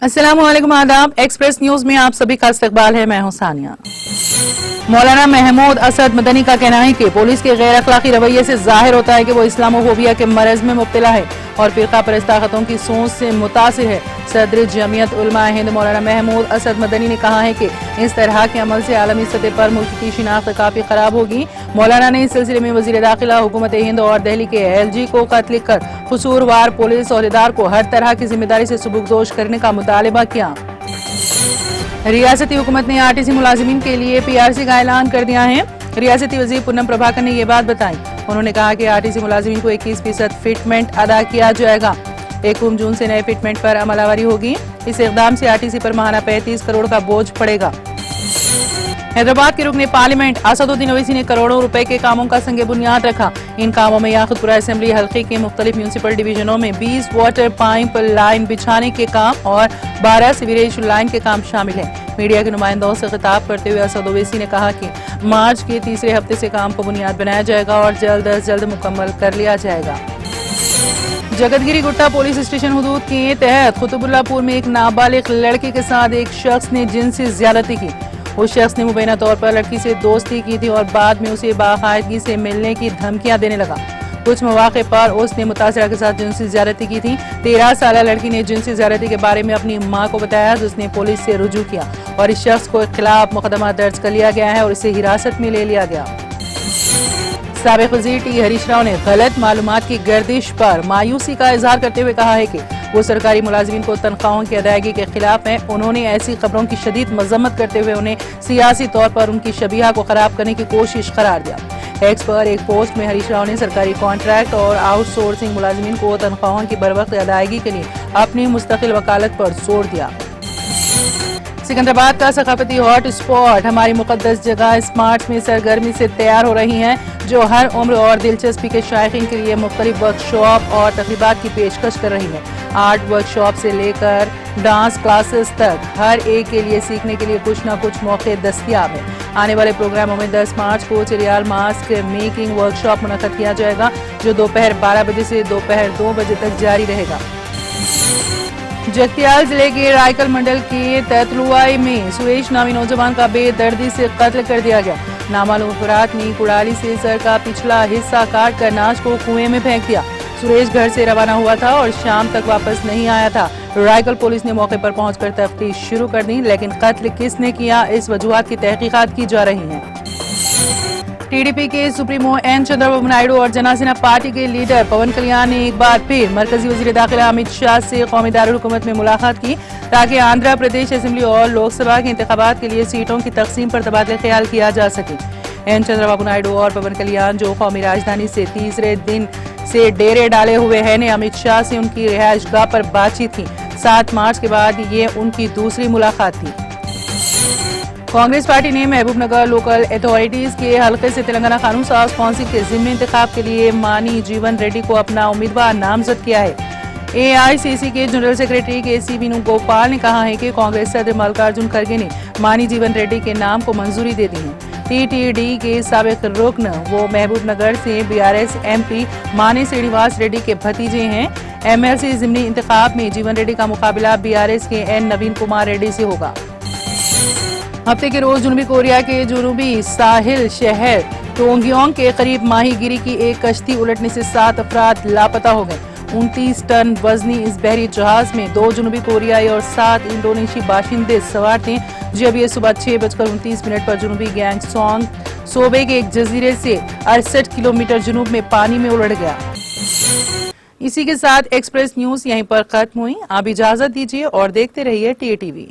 अस्सलामुअलैकुम, आदाब। Express news में आप सभी का इस्तकबाल है। मैं हूं सानिया। मौलाना महमूद असद मदनी का कहना है कि पुलिस के गैर अखलाकी रवैये से जाहिर होता है कि वो इस्लामोफोबिया के मरज में मुब्तला है और फिरका परस्त ताकतों की सोच से मुतासिर है। सदर जमीयत उलमा हिंद मौलाना महमूद असद मदनी ने कहा है कि इस तरह के अमल से आलमी सतह पर मुल्क की शिनाख्त काफी खराब होगी। मौलाना ने इस सिलसिले में वजीर दाखिला, हुकूमत हिंद और दिल्ली के LG को खत लिखकर कसूरवार पुलिस अहदेदार को हर तरह की जिम्मेदारी से सुबुकदोश करने का मुतालबा किया। रियासती हुकूमत ने RTC मुलाजिमीन के लिए PRC का ऐलान कर दिया है। रियासती वजीर पूनम प्रभाकर ने ये बात बताई। उन्होंने कहा कि RTC मुलाजिमीन को 21% फिटमेंट अदा किया जाएगा। 1 जून से नए फिटमेंट पर अमलावरी होगी। इस इकदाम से RTC पर माहाना 35 करोड़ का बोझ पड़ेगा। हैदराबाद के रुकने पार्लियामेंट असदुद्दीन ओवैसी ने करोड़ों रुपए के कामों का संग बुनियाद रखा। इन कामों में याकुतपुरा असेंबली हल्के के मुख्तलिफ म्यूनिसिपल डिवीजनों में 20 वाटर पाइप लाइन बिछाने के काम और 12 सीवरेज लाइन के काम शामिल है। मीडिया के नुमाइंदों से खिताब करते हुए असद ओवैसी ने कहा कि मार्च के तीसरे हफ्ते से काम को बुनियाद बनाया जाएगा और जल्द अज जल्द मुकम्मल कर लिया जाएगा। जगतगिरी गुट्टा पुलिस स्टेशन हुदूद के तहत कुतुबुल्लापुर में एक नाबालिग लड़के के साथ एक शख्स ने जिनसी ज्यादती की। उस शख्स ने मुबैना तौर पर लड़की से दोस्ती की थी और बाद में उसे बाकायदगी से मिलने की धमकियां देने लगा। कुछ मौके पर उसने मुतासिरा के साथ जिनसी ज्यादती की थी। 13 साल लड़की ने जिनसी ज्यादती के बारे में अपनी मां को बताया, जिसने पुलिस से रुजू किया और इस शख्स को खिलाफ मुकदमा दर्ज कर लिया गया है और इसे हिरासत में ले लिया गया। साबिक वज़ीर T हरीश राव ने गलत मालूमात की गर्दिश पर मायूसी का इजहार करते हुए कहा है कि वो सरकारी मुलाजिमीन को तनख्वाहों की अदायगी के खिलाफ हैं। उन्होंने ऐसी खबरों की शदीद मजम्मत करते हुए उन्हें सियासी तौर पर उनकी शबीहा को खराब करने की कोशिश करार दिया। एक्स पर एक पोस्ट में हरीश राव ने सरकारी कॉन्ट्रैक्ट और आउटसोर्सिंग मुलाजिमीन को तनख्वाहों की बरवक्त अदायगी के लिए अपनी मुस्तकिल वकालत पर जोर दिया। सिकंदराबाद का सकाफती हॉट स्पॉट हमारी मुकद्दस जगह स्मार्ट में सरगर्मी से तैयार हो रही हैं, जो हर उम्र और दिलचस्पी के शायकीन के लिए मुख्तलिफ वर्कशॉप और तकरीबात की पेशकश कर रही है। आर्ट वर्कशॉप से लेकर डांस क्लासेस तक हर एक के लिए सीखने के लिए कुछ न कुछ मौके दस्तयाब हैं। आने वाले प्रोग्रामों में 10 मार्च को चिरियाल मास्क मेकिंग वर्कशॉप मुनक्कद किया जाएगा, जो दोपहर 12 बजे से दोपहर 2 बजे तक जारी रहेगा। जगतियाल जिले के रायकल मंडल के तैतलुआई में सुरेश नामी नौजवान का बेदर्दी से कत्ल कर दिया गया। नामालूम अफराद ने कुड़ाली से सर का पिछला हिस्सा काट कर नाश को कुएं में फेंक दिया। सुरेश घर से रवाना हुआ था और शाम तक वापस नहीं आया था। रायकल पुलिस ने मौके पर पहुंचकर तफ्तीश शुरू कर दी, लेकिन कत्ल किसने किया, इस वजूहात की तहकीकात की जा रही है। TDP के सुप्रीमो N चंद्रबाबू नायडू और जनसेना पार्टी के लीडर पवन कल्याण ने एक बार फिर मरकजी वजीर दाखिला अमित शाह से कौमी दारुल हुकूमत में मुलाकात की, ताकि आंध्र प्रदेश असेंबली और लोकसभा के इंतखाबात के लिए सीटों की तकसीम पर तबादला ख्याल किया जा सके। N चंद्रबाबू नायडू और पवन कल्याण, जो कौमी राजधानी से तीसरे दिन से डेरे डाले हुए हैं, ने अमित शाह से उनकी रिहायशगाह पर बातचीत की। 7 मार्च के बाद ये उनकी दूसरी मुलाकात थी। कांग्रेस पार्टी ने महबूबनगर लोकल अथॉरिटीज के हल्के से तेलंगाना कानून साज कौंसिल के जिम्मे इंतखाब के लिए मानी जीवन रेड्डी को अपना उम्मीदवार नामजद किया है। AICC के जनरल सेक्रेटरी KC वेणुगोपाल ने कहा है कि कांग्रेस सदर मल्लिकार्जुन खड़गे ने मानी जीवन रेड्डी के नाम को मंजूरी दे दी है। TTD के साबिक रुकन वो महबूबनगर से BRS MP मानी श्रीनिवास रेड्डी के भतीजे हैं। MLC जिमनी इंतखाब में जीवन रेड्डी का मुकाबला BRS के N नवीन कुमार रेड्डी से होगा। हफ्ते के रोज जनूबी कोरिया के जनूबी साहिल शहर टोंगयोंग के करीब माहीगिरी की एक कश्ती उलटने से 7 अफराद लापता हो गए। 29 टन वजनी इस बहरी जहाज में 2 जनूबी कोरियाई और 7 इंडोनेशियाई बाशिंदे सवार थे, जब ये सुबह 6:29 पर जनूबी गैंगसोंग सूबे के एक जजीरे से 68 किलोमीटर जनूब में पानी में उलट गया। इसी के साथ एक्सप्रेस न्यूज यहीं पर खत्म हुई। आप इजाजत दीजिए और देखते रहिए TATV।